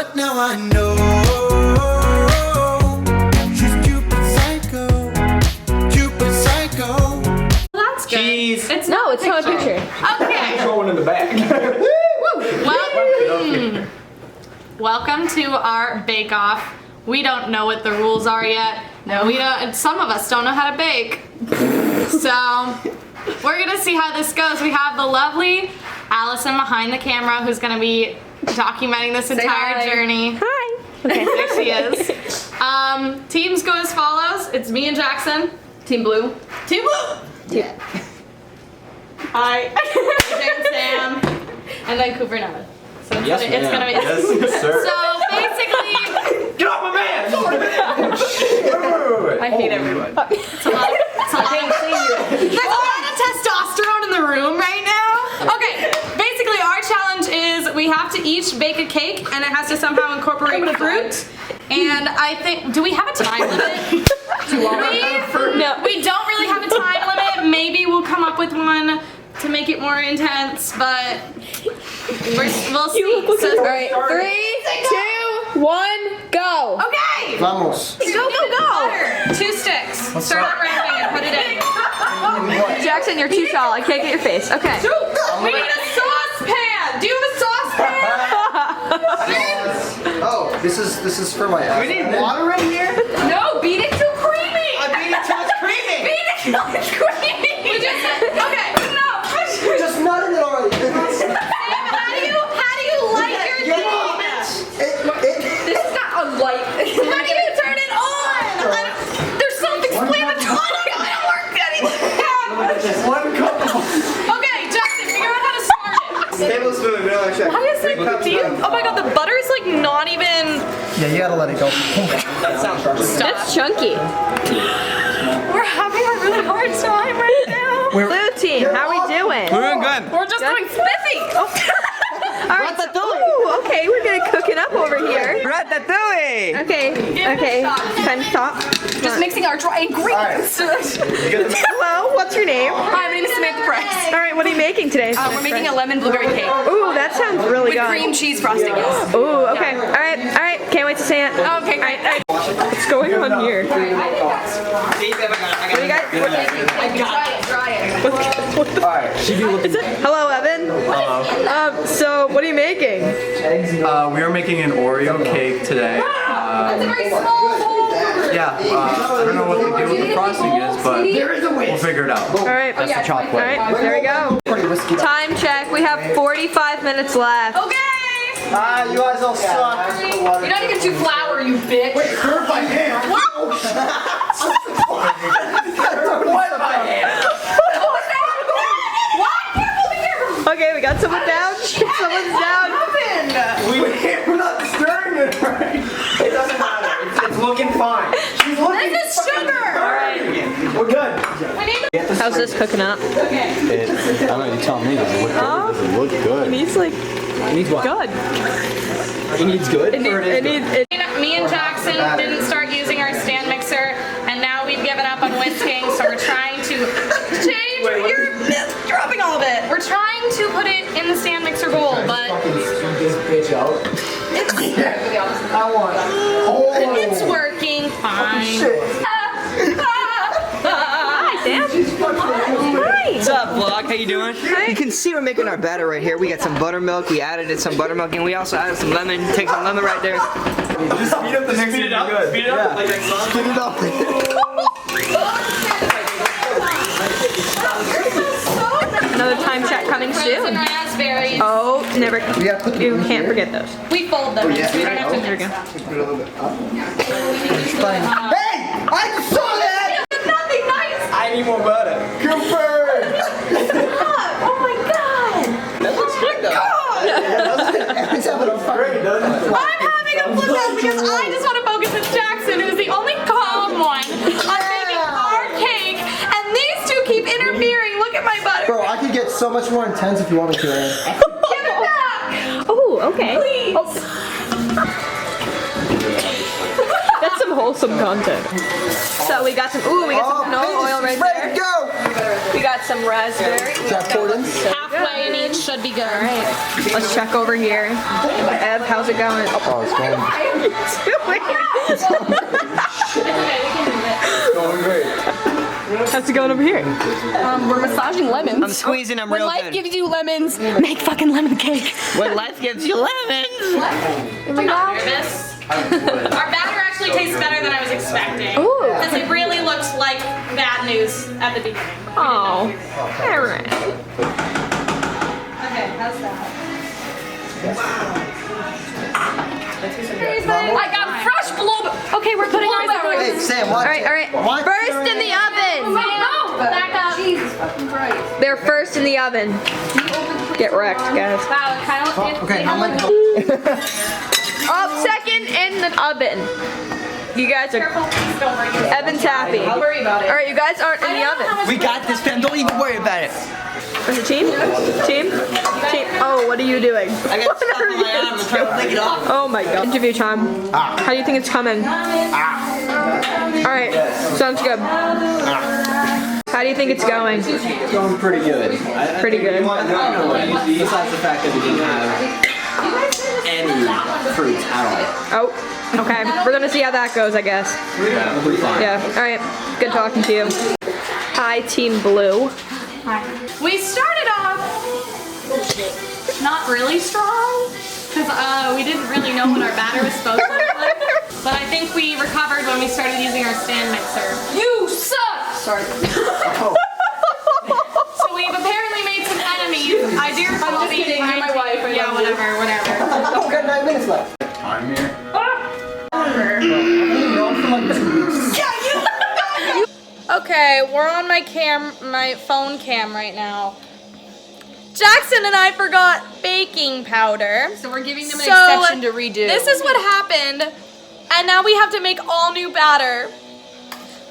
but now I know. She's Cupid Psycho. Cupid Psycho. That's good. Cheese. It's No, it's not a picture. Okay. Going in the back. Welcome to our Bake Off. We don't know what the rules are yet. No, we don't. Some of us don't know how to bake. So we're gonna see how this goes. We have the lovely Allison behind the camera, who's gonna be documenting this entire journey. Hi. Okay. There she is. Teams go as follows. It's me and Jackson. Team Blue. Team Blue. Yeah. Hi. And Sam. And then Cooper and Evan. So it's Yes, gonna be. Yes, sir. So basically, Get off my man! I hate everyone. it's a lot of there's a lot of testosterone in the room right now. Okay, basically our challenge is we have to each bake a cake and it has to somehow incorporate fruit. And I think, do we have a time limit? No, we don't really have a time limit. Maybe we'll come up with one to make it more intense, but we'll see. So, All right, 3, 2, 1, go. okay. Vamos. Go. 2 sticks. Start unwrapping and put it in. Jackson, you're too tall. I can't get your face. Okay. We need a saucepan. Do you have a saucepan? Oh, this is for my ass. We need water right here? No, beat it till creamy. I beat it till it's creamy! Beat it till it's creamy. We just okay. No. Just nutted it already. How do you light your thing? This is not a light. How do you turn it on? There's something explanatory. I don't work anything. One cup of Okay, Jackson, figure out how to start it. tablespoon of vanilla extract. How is it? Oh my god, the butter's like not even. Yeah, you gotta let it go. That's chunky. We're having a really hard time right now. Blue team, how we doing? We're doing good. We're just doing spiffy. All right. Ooh, okay, we're gonna cook it up over here. Ratatouille! Okay. Time to stop. Just mixing our dry ingredients. Hello, what's your name? Hi, my name is Samantha Price. All right, what are you making today? We're making a lemon blueberry cake Ooh, that sounds really with good. cream cheese frosting. Yes. Ooh, okay. All right. Can't wait to see it. Okay, great. What's going on here? What do you got? Try it. Alright, Hello, Evan. So what are you making? We are making an Oreo cake today. It's a very small bowl. Yeah, I don't know what the deal with the frosting is, but we'll figure it out. All right. That's the chocolate. All right, there we go. Time check. We have 45 minutes left. Okay. You guys all suck. You're not even too flour, you bitch. Wait, Hurt my hand. What? Okay, we got someone down. Someone's down. we're not stirring it right. It doesn't matter. It's looking fine. She's looking This is sugar. We're good. How's this cooking up? I don't know, you tell me. Does it look good? Does it look good? It needs like It needs what? good. It needs good? It needs. Me and Jackson didn't start using our stand mixer, and now we've given up on whisking, so we're trying to change. You're dropping all of it. We're trying to put it in the stand mixer bowl, but This bitch out. it's working fine. Hi, Sam. Hi. What's up, vlog? How you doing? You can see we're making our batter right here. We got some buttermilk. We added in some buttermilk, and we also added some lemon. Take some lemon right there. Just speed up the mix. Speed it up. Good. Speed it up. Like that song. Speed it up. Another time check coming And soon. raspberries. Oh, never. You can't forget those. We fold them, so we don't have to There we go. Hey! I saw that! Nothing nice. I need more butter. Cooper! Oh my god. That looks good though. It's having a Great, doesn't it? I'm having a flip out because I just want to focus on Jackson, who's the only calm one, on making our cake, and these two keep interfering. Look at my butter. Bro, I could get so much more intense if you wanted to. Give it back. Oh, okay. Please. That's some wholesome content. So we got some. Ooh, we got some canola oil right Ready there. to go! We got some raspberry. Got poured in? Halfway way in each should be good. All right, let's check over here. Ev, how's it going? Oh, it's going. Going great. How's it going over here? We're massaging lemons. I'm squeezing them When real life good. gives you lemons, make fucking lemon cake. When life gives you lemons. I'm not nervous. Our batter actually tastes better than I was expecting. Ooh. Because it really looks like bad news at the beginning. Oh, Aaron. Okay, how's that? I got fresh blueberry. Okay, we're putting our Hey, Sam, watch. All right. First in the oven. No, back up. They're first in the oven. Get wrecked, guys. Wow, it kind of. Okay, how much? Up second in the oven. You guys are. Careful, please don't break it. Evan's happy. I'll worry about it. All right, you guys aren't in the oven. We got this, fam. Don't even worry about it. Is it team? Team? Oh, what are you doing? I got stuff on my arm. I'm trying to take it off. Oh my god. Interview time. How do you think it's coming? Alright, sounds good. How do you think it's going? It's going pretty good. Pretty good. Besides the fact that we didn't have any fruits at all. Oh, okay. We're gonna see how that goes, I guess. Yeah, we'll be fine. Yeah, alright. Good talking to you. Hi, Team Blue. We started off not really strong because we didn't really know what our batter was supposed to look like. But I think we recovered when we started using our stand mixer. You suck! Sorry. So we've apparently made some enemies. I dare I'm just kidding. You're my wife. Yeah, whatever. Oh, we got 9 minutes left. I'm here. Okay, we're on my phone cam right now. Jackson and I forgot baking powder. So we're giving them an exception to redo. This is what happened, and now we have to make all new batter.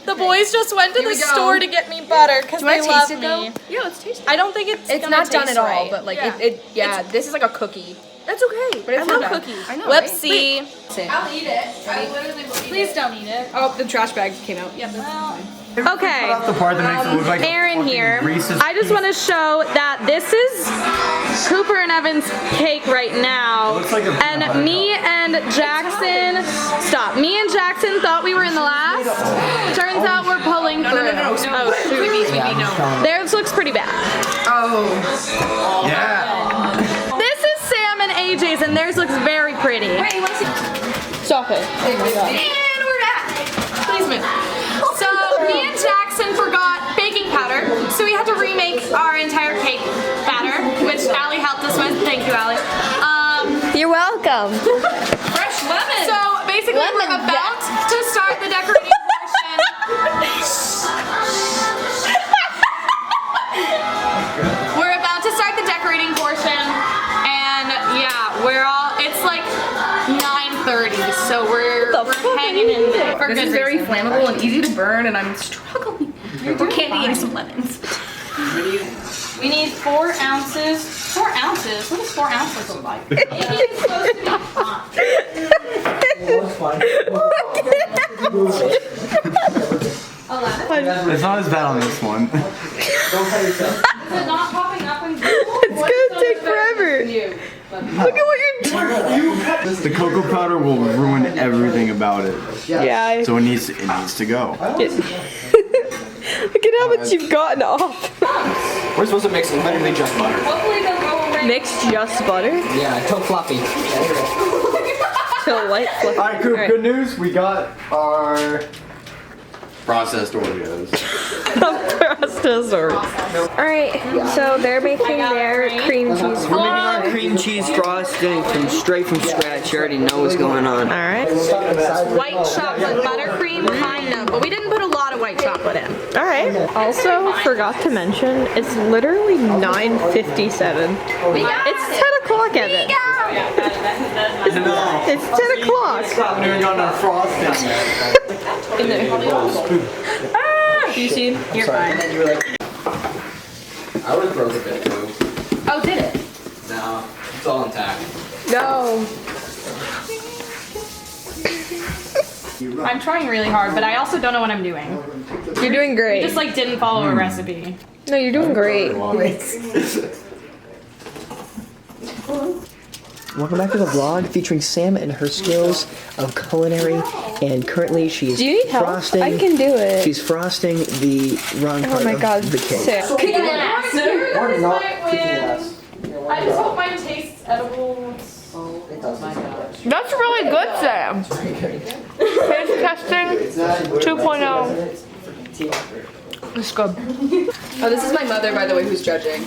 The boys just went to the store to get me butter because they love me. Yeah, let's taste it. I don't think it's It's gonna not done taste at all, right. but like this is like a cookie. That's okay. But I love cookies. I know. Let's right? see. I'll eat it. I literally will eat Please don't eat it. Oh, the trash bag came out. Yeah, Okay. The part that makes it look like Aaron here. Reese's I just want to show that this is Cooper and Evan's cake right now. looks like a- And me and Jackson, me and Jackson thought we were in the last. Turns out we're pulling through. Oh, shoot. Theirs looks pretty bad. Yeah. This is Sam and AJ's, and theirs looks very pretty. Wait, you want to see? Stop it. Oh my God. And we're back. Please move. So me and Jackson forgot baking powder, so we had to remake our entire cake batter, which Allie helped us with. Thank you, Allie. You're welcome. Fresh lemon. So basically, we're Lemon, about to start the decorating portion. We're about to start the decorating portion, and yeah, it's like 9:30, so we're hanging in there. For This good is very reason. flammable and easy to burn, and I'm struggling. We're candying some lemons. We need 4 ounces. 4 ounces? What does 4 ounces look like? It's supposed to be hot. It's not as bad on this one. Is it not popping up in Google? It's gonna take forever. Look at what you're doing. The cocoa powder will ruin everything about it. Yeah. So it needs to go. Look at how much you've gotten off. We're supposed to mix literally just butter. Hopefully they'll go away. Mix just butter. Yeah, till fluffy. Till light fluffy. Alright, Coop, Alright. good news. We got our processed Oreos. Alright, so they're making their cream cheese. We're making our cream cheese frosting straight from scratch. You already know what's going on. Alright. White chocolate buttercream, kind of, but we didn't put a lot of white chocolate in. Alright. Also, forgot to mention, it's literally 9:57. It's 10 o'clock, Evan. It's 10 o'clock. Stop doing on our frosting. In there. You see? You're fine. And then you were like, I would have broke a bit too. Oh, did it? No, it's all intact. No. I'm trying really hard, but I also don't know what I'm doing. You're doing great. Just like didn't follow a recipe. No, you're doing great. Welcome back to the vlog featuring Sam and her skills of culinary, and currently she's Do you need help? frosting. I can do it. She's frosting the wrong part Oh my god, of the cake. sick. Kicking ass. Or not kicking ass. I just hope mine tastes edible. It does. That's really good, Sam. Taste testing 2.0. It's good. Oh, this is my mother, by the way, who's judging.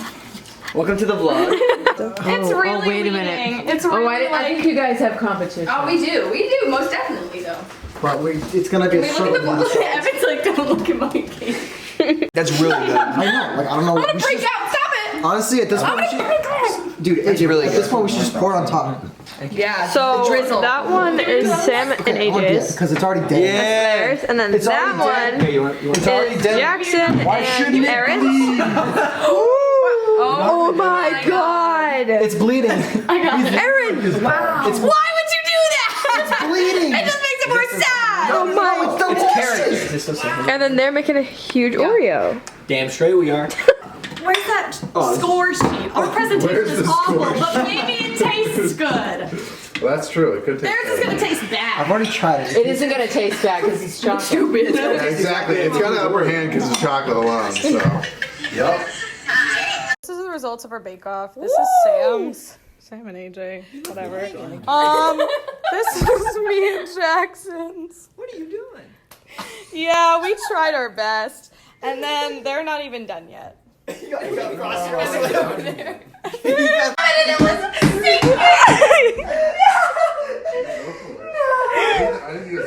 Welcome to the vlog. It's really wait a minute. leading. It's really I think you guys have competition. Oh, we do, most definitely, though. But it's gonna be a Look struggle. at the look at Evan's like, don't look at my cake. That's really good. I know. Like I don't know. I'm gonna we should freak just- out, stop it! Honestly, at this point, we should, dude. It's really at this good. point, we should just pour it on top. Yeah, So drizzle. that one is Sam and AJ's. Because it's already dead. Theirs, and then It's that already dead. one You want It's already is dead. Jackson Why and shouldn't it Aaron's. bleed? Oh my god! It's bleeding. Aaron! Why Wow. would you do that? It's bleeding. It just makes it more sad. Oh my! It's delicious. And then they're making a huge Oreo. Damn straight we are. Where's that score sheet? Our presentation Where's is the awful, score but maybe it tastes good. Well, that's true. It could take. Theirs is gonna taste bad. I've already tried it. It isn't gonna taste bad because it's chocolate. Stupid. Yeah, exactly. It's got an upper hand because it's chocolate alone. So. Yep. This is the results of our bake-off. This is Sam's. Sam and AJ, whatever. This is me and Jackson's. What are you doing? Yeah, we tried our best. And then they're not even done yet. I didn't get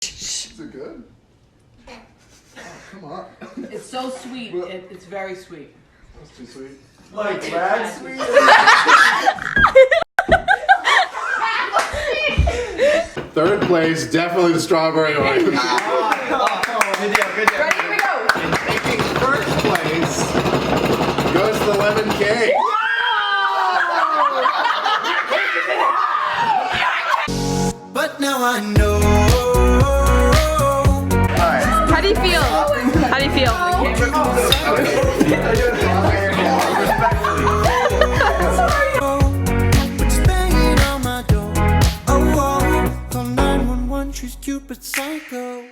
Is it good? Oh, come on. It's so sweet. It's very sweet. That's too sweet. Like rad sweet. Third place, definitely the strawberry orange. Good deal. Ready? Here we go. First place goes to the lemon cake. But now I know. How do you feel? How do you feel? Banging on my door. Oh, call 911. She's Cupid psycho.